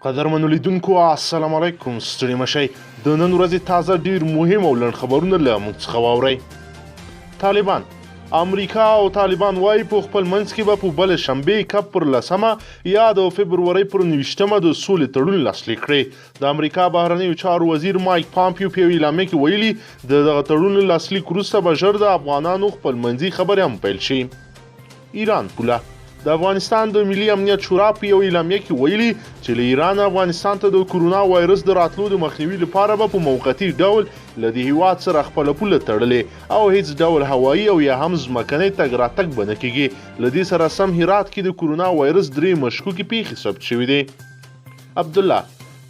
قدرمنو لیدونکو السلام علیکم. ستړي مشئ. د نن ورځې تازه ډیر مهم او لنډ خبرونه له موږ څخه واورئ. طالبان امریکا او طالبان وايي په خپل منځ کې به په بل شنبه کپ پر 10 یا د فبروري پر 29 د سولې تړون لاسلیک کړي. د امریکا بهرنیو چارو وزیر مایک پامپیو په اعلامیه کې ویلي دغه تړون لاسلیک وروسته به ژر د افغانانو خپل منځي خبرې هم پیل شي. ایران پوله د افغانستان د ملي امنیت شورا په یو اعلامیه کې ویلي چې له ایران افغانستان ته د کورونا وایرس د راتلو د مخنیوي لپاره به په موقتي ډول له دې هیواد سره خپل پوله تړلې او هیڅ ډول هوایي او یا هم ځمکنی تګ راتګ به نه کیږي. له دې سره سم هرات کې د کورونا وایرس 3 مشکوکې پیښې ثبت شوې دي. عبدالله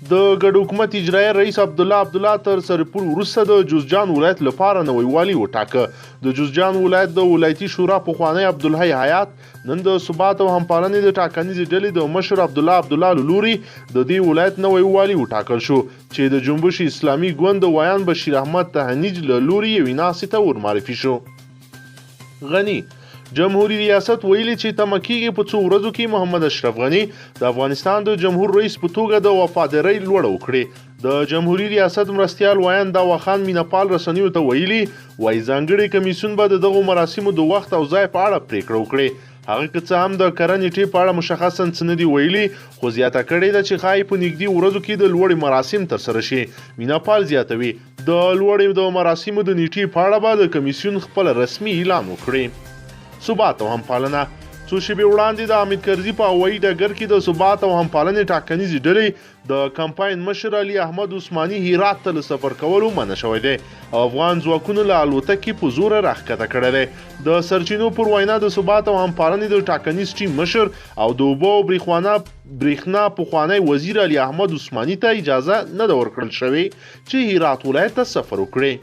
د ګډ حکومت اجرایي رئیس عبدالله تر سرپور وروسته د جوزجان ولایت لپاره نوی والی وټاکه. د جوزجان ولایت د ولایتي شورا پخوانی عبدالحی حیات نن د ثبات او همپالنې د ټاکنیزې ډلې د مشر عبدالله لوري د دې ولایت نوی والی وټاکل شو چې د جنبش اسلامي ګوند ویان بشیر احمد تهنیج له لوري یوې ناستې ته ورمعرفي شو. غنی جمهوریت ریاست ویلي چې تمه کېږي په څو ورځو کې محمد اشرف غنی د افغانستان د جمهور رئیس په توګه د وفادارۍ لوړه وکړي. د جمهوریت ریاست مرستیال ویان داواخان میناپال رسنیو ته ویلي وایي ځانګړي کمیسیون به دغه مراسمو د وخت او ځای په اړه پریکړه وکړي. هغه که څه هم د کرنې ټی په اړه مشخصا څه نه دي ویلي خو زیاته کړې ده چې ښایي په نږدې ورځو کې د لوړې مراسم ترسره شي. میناپال زیاتوي د لوړې د مراسمو د نیټې په اړه به د کمیسیون خپل رسمي اعلان وکړي. ثبات او همپالنه څو شېبې وړاندې د حامد کرزي په هوایي ډګر کې د ثبات او همپالنې ټاکنیزې ډلې د کمپاین مشر علي احمد عثماني هرات ته له سفر کولو منع شوی دی او افغان ځواکونو له الوتکې په زوره راښکته کړی دی. د سرچینو پر وینا د ثبات او همپالنې د ټاکنیز ټیم مشر او د اوبو او برېښنا پخوانی وزیر علي احمد عثماني ته اجازه نه ده ورکړل شوې چې هرات ولایت ته سفر وکړي.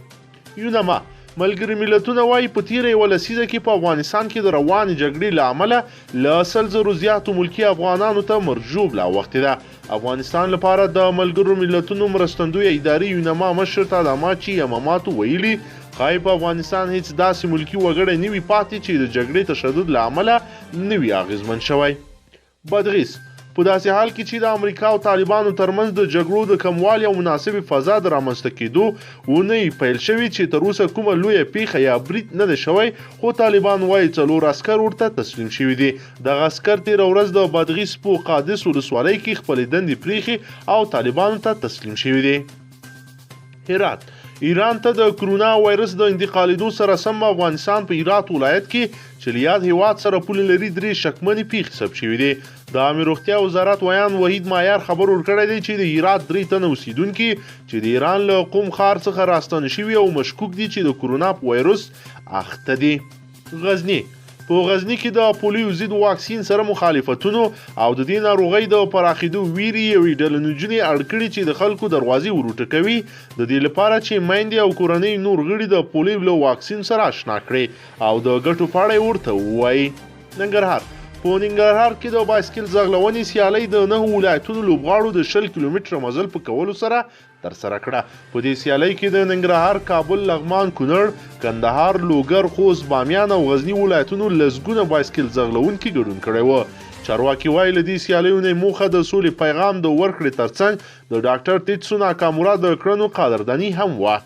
یونما ملګري ملتونه وايي په تیره یوه لسیزه کې په افغانستان کې د روانې جګړې له امله له 100,000 زیاتو ملکي افغانانو ته مرجوب لا وختې ده. افغانستان لپاره د ملګرو ملتونو مرستندوی ادارې یونما مشر تاداماچی یماماتو ویلي ښایي په افغانستان هیڅ داسې ملکي وګړی نه وي پاتې چې د جګړې تشدد له امله نه وي اغېزمن شوی. بادغیس په داسې حال کې چې د امریکا او طالبانو ترمنځ د جګړو د کموالي او مناسبې فضا د رامنځته کېدو ونې پیل شوي چې تر اوسه کومه لویه پیښه یا برید نه ده شوی خو طالبان وایي 4 عسکر ورته تسلیم شوي دي. دغه عسکر تېره ورځ د بادغیس په قادس ولسوالۍ کې خپلې دندې پرېښې او طالبانو ته تسلیم شوي دي. هرات ایران ته د کرونا وایرس د انتقالېدو سره سم افغانستان په هرات ولایت کې چې له یاد هیواد سره پولې لري 3 شکمنې پیښې ثبت شوي دي. د عامه روغتیا وزارت ویان وحید مایار خبر ورکړی دی چې د هرات 3 تنه اوسیدونکي چې د ایران له قوم ښار څخه راستانه شوي او مشکوک دي چې د کرونا په وایرس اخته دي. غزني په غزني کې د پولیو ضد واکسین سره مخالفتونو او د دې ناروغۍ د پراخېدو ویرې یوې ډلې نجونې اړ کړي چې د خلکو دروازې وروټکوي د دې لپاره چې میندې او کورنۍ نور غړي د پولیو له واکسین سره اشنا کړي او د ګټو په اړه ورته ووایي. ننګرهار په ننګرهار کې د بایسکل ځغلونې سیالۍ د 9 ولایتونو لوبغاړو د 20 کیلومتره مزل په کولو سره ترسره کړه. په دې سیالۍ کې د ننګرهار، کابل، لغمان، کونړ، کندهار، لوګر، خوست، بامیان او غزني ولایتونو لسګونه بایسکل ځغلونکي ګډون کړی و. چارواکي وایي له دې سیالیو نه موخه د سولې پیغام د ورکړې ترڅنګ د ډاکټر تیتسو ناکامورا د کړنو قدرداني هم وه.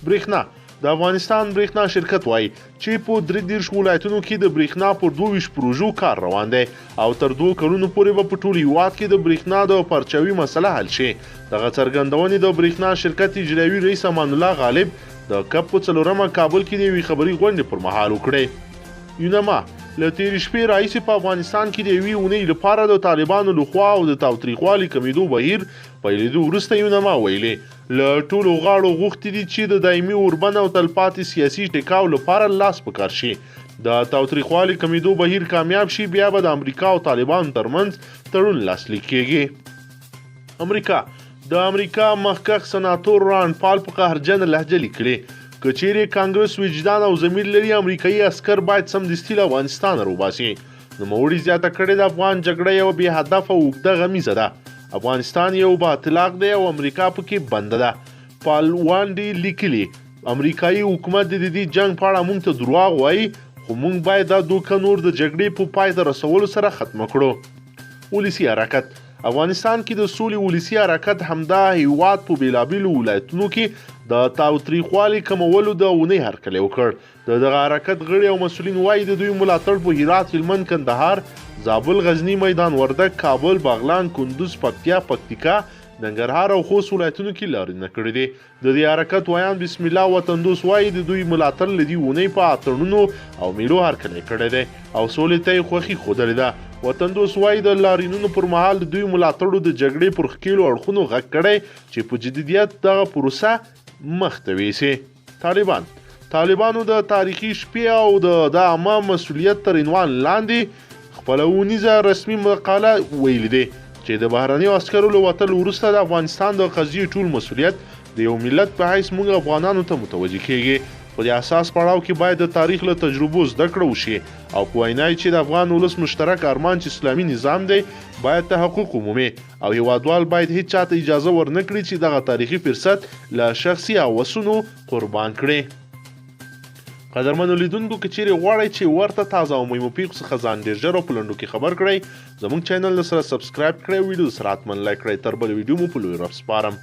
برېښنا د افغانستان برېښنا شرکت وایي چې په 33 ولایتونو کې د برېښنا پر 22 پروژو کار روان دی او تر 2 کلونو پورې به په ټول هیواد کې د برېښنا د پرچاوي مسله حل شي. دغه څرګندونې د برېښنا شرکت اجرایي رئیس امان الله غالب د کپ په 4مه کابل کې د یوې خبري غونډې پر مهال وکړې. یونما له تېرې شپې راهیسې په افغانستان کې د یوې اونۍ لپاره د طالبانو لخوا او د تاوتریخوالي کمیدو بهیر پیلېدو وروسته یونما ویلي له ټولو غاړو غوښتي دي چې د دایمي اوربند او تلپاتې سیاسي ټکاو لپاره لاس په کار شي. د تاوتریخوالي کمیدو بهیر کامیاب شي بیا به د امریکا او طالبانو ترمنځ تړون لاسلیک کېږي. د امریکا مخکښ سناتور ران پال په قهرجنه لهجه لیکلي که چیرې کانګرس وجدان او ضمیر لري امریکایي عسکر باید سمدستي له افغانستان راوباسي. نوموړي زیاته کړې د افغان جګړه یوه بې هدفه او اوږده غمیزه ده. افغانستان یو با اطلاق دی او امریکا پکې بنده ده. پالوانډي لیکلي امریکایي حکومت د دې جنگ په اړه موږ ته دروغ وایي خو موږ باید دا دوکه نور د جګړې په پای ته رسولو سره ختمه کړو. ولسي حرکت افغانستان کې د سولې ولسي حرکت همدا هیواد په بېلابېلو ولایتونو کې د تاوتریخوالي کمولو د اونۍ هرکلی وکړ. د دغه حرکت غړي او مسؤلین وایي د دوی ملاتړ په هرات، هلمند، کندهار، زابل، غزني، میدان وردګ، کابل، بغلان، کندوز، پکتیا، پکتیکا، ننګرهار او خوست ولایتونو کې لارښوونه کړې دي. د دې حرکت ویان بسم الله وطن دوست وایي د دوی ملاتړ له دې اونۍ په اتڼونو او میلو هرکلی کړی دی او سولې ته یې خوښي ښودلې ده. وطن دوست وایي د لاریونونو پر مهال د دوی ملاتړو د جګړې پر ښکېلو اړخونو غږ کړی چې په جدیت دغه پروسه مخته ویسي. طالبانو د تاریخي شپې او د عامه مسؤلیت تر عنوان لاندې خپله اونیزه رسمي مقاله ویلې دی چې د بهرنیو عسکرو له وتلو وروسته د افغانستان د قضیې ټول مسؤلیت د یو ملت په حیث موږ افغانانو ته متوجه کیږي. په دې اساس پړاو کې باید د تاریخ له تجربو زده کړه وشي او په وینا چې د افغان ولس مشترک ارمان چې اسلامي نظام دی باید تحقق ومومي او هیوادوال باید هیڅ چاته اجازه ورنکړي چې دغه تاریخي فرصت له شخصي هوسونو قربان کړي. قدرمنو لیدونکو که چیرې غواړئ چې ورته تازه او مهمو پیښو څخه ځان ډېر ژر او په لنډو کې خبر کړئ زموږ چینل سره سبسکرایب کړئ او ویډیو سره حتما لایک کړئ. تر بل ویډیو مو په لوی رب سپارم.